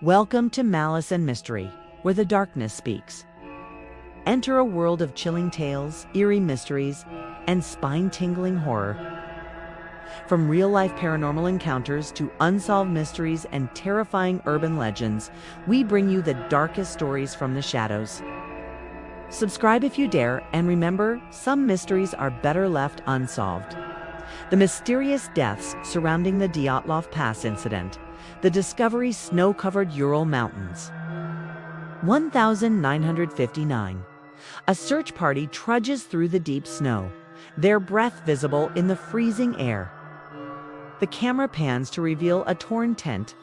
Welcome to Malice and Mystery, where the darkness speaks. Enter a world of chilling tales, eerie mysteries, and spine-tingling horror. From real-life paranormal encounters to unsolved mysteries and terrifying urban legends, we bring you the darkest stories from the shadows. Subscribe if you dare, and remember, some mysteries are better left unsolved. The mysterious deaths surrounding the Dyatlov Pass incident, the discovery's snow-covered Ural Mountains. 1959. A search party trudges through the deep snow, their breath visible in the freezing air. The camera pans to reveal a torn tent,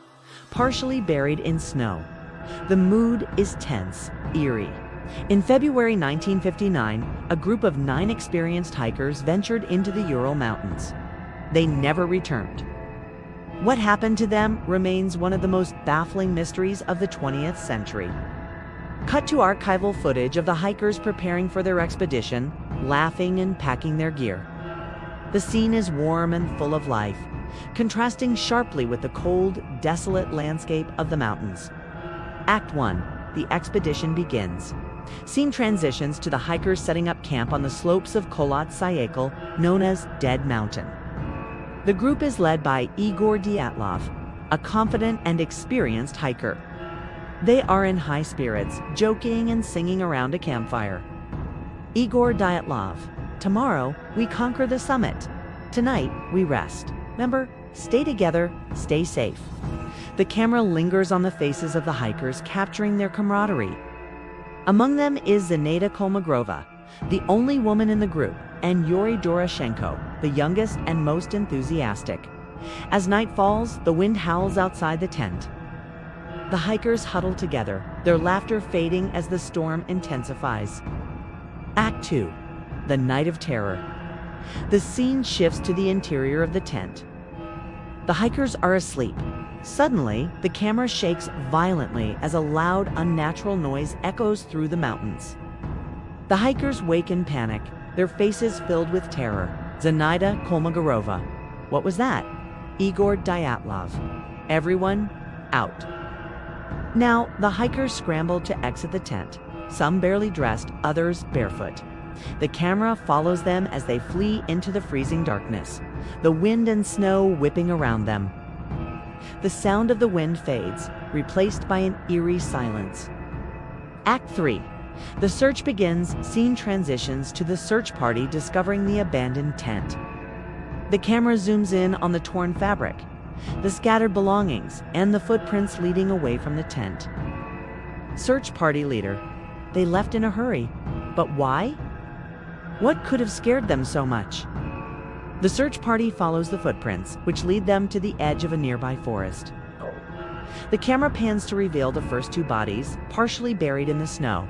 partially buried in snow. The mood is tense, eerie. In February 1959, a group of 9 experienced hikers ventured into the Ural Mountains. They never returned. What happened to them remains one of the most baffling mysteries of the 20th century. Cut to archival footage of the hikers preparing for their expedition, laughing and packing their gear. The scene is warm and full of life, contrasting sharply with the cold, desolate landscape of the mountains. Act 1. The expedition begins. Scene transitions to the hikers setting up camp on the slopes of Kholat Syakhl, known as Dead Mountain. The group is led by Igor Dyatlov, a confident and experienced hiker. They are in high spirits, joking and singing around a campfire. Igor Dyatlov: tomorrow we conquer the summit. Tonight we rest. Remember, stay together, stay safe. The camera lingers on the faces of the hikers, capturing their camaraderie. Among them is Zinaida Kolmogrova, the only woman in the group, and Yuri Doroshenko, the youngest and most enthusiastic. As night falls, the wind howls outside the tent. The hikers huddle together, their laughter fading as the storm intensifies. Act 2. The Night of Terror. The scene shifts to the interior of the tent. The hikers are asleep. Suddenly, the camera shakes violently as a loud, unnatural noise echoes through the mountains. The hikers wake in panic, their faces filled with terror. Zinaida Kolmogorova: what was that? Igor Dyatlov: everyone, out. Now, the hikers scramble to exit the tent, some barely dressed, others barefoot. The camera follows them as they flee into the freezing darkness, the wind and snow whipping around them. The sound of the wind fades, replaced by an eerie silence. Act 3. The search begins. Scene transitions to the search party discovering the abandoned tent. The camera zooms in on the torn fabric, the scattered belongings, and the footprints leading away from the tent. Search party leader: they left in a hurry, but why? What could have scared them so much? The search party follows the footprints, which lead them to the edge of a nearby forest. The camera pans to reveal the first 2 bodies, partially buried in the snow.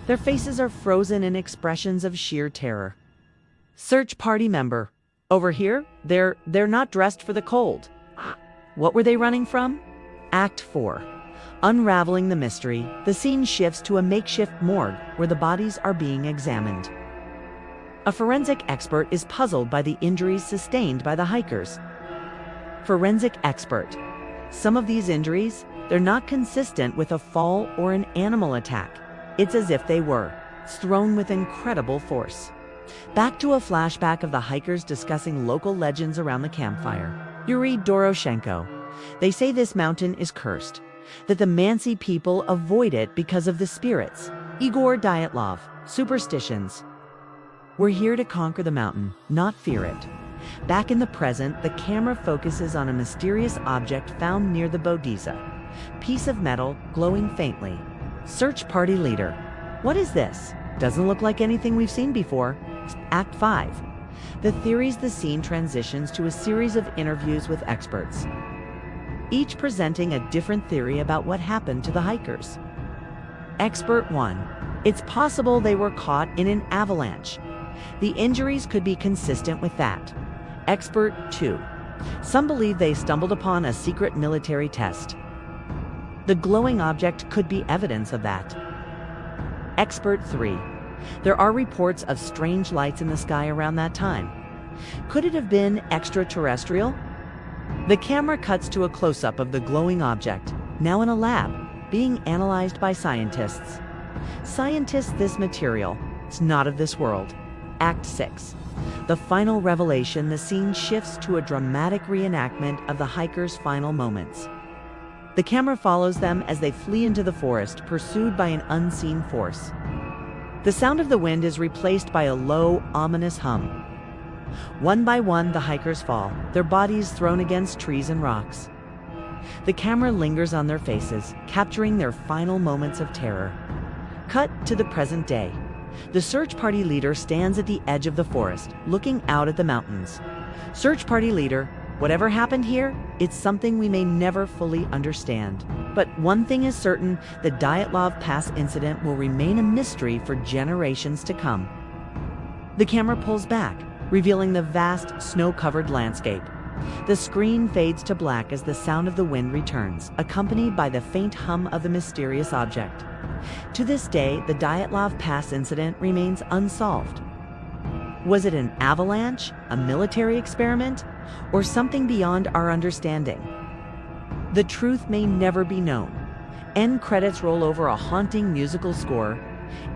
Their faces are frozen in expressions of sheer terror. Search party member: over here, they're not dressed for the cold. What were they running from? Act 4. Unraveling the mystery. The scene shifts to a makeshift morgue where the bodies are being examined. A forensic expert is puzzled by the injuries sustained by the hikers. Forensic expert: some of these injuries, they're not consistent with a fall or an animal attack. It's as if they were thrown with incredible force. Back to a flashback of the hikers discussing local legends around the campfire. Yuri Doroshenko: they say this mountain is cursed, that the Mansi people avoid it because of the spirits. Igor Dyatlov: superstitions. We're here to conquer the mountain, not fear it. Back in the present, the camera focuses on a mysterious object found near the Bodhiza. Piece of metal, glowing faintly. Search party leader: what is this? Doesn't look like anything we've seen before. Act 5. The theories. The scene transitions to a series of interviews with experts, each presenting a different theory about what happened to the hikers. Expert 1: it's possible they were caught in an avalanche. The injuries could be consistent with that. Expert 2: some believe they stumbled upon a secret military test. The glowing object could be evidence of that. Expert 3: there are reports of strange lights in the sky around that time. Could it have been extraterrestrial? The camera cuts to a close-up of the glowing object. now in a lab, being analyzed by scientists. Scientists, this material, it's not of this world. Act 6. The final revelation, the scene shifts to a dramatic reenactment of the hikers' final moments. The camera follows them as they flee into the forest, pursued by an unseen force. The sound of the wind is replaced by a low, ominous hum. One by one, the hikers fall, their bodies thrown against trees and rocks. The camera lingers on their faces, capturing their final moments of terror. Cut to the present day. The search party leader stands at the edge of the forest, looking out at the mountains. Search party leader, whatever happened here, it's something we may never fully understand. But one thing is certain, the Dyatlov Pass incident will remain a mystery for generations to come. The camera pulls back, revealing the vast, snow-covered landscape. The screen fades to black as the sound of the wind returns, accompanied by the faint hum of the mysterious object. To this day, the Dyatlov Pass incident remains unsolved. Was it an avalanche, a military experiment, or something beyond our understanding? The truth may never be known. End credits roll over a haunting musical score,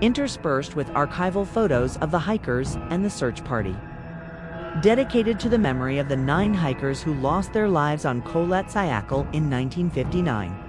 interspersed with archival photos of the hikers and the search party. Dedicated to the memory of the 9 hikers who lost their lives on Kholat Syakhl in 1959.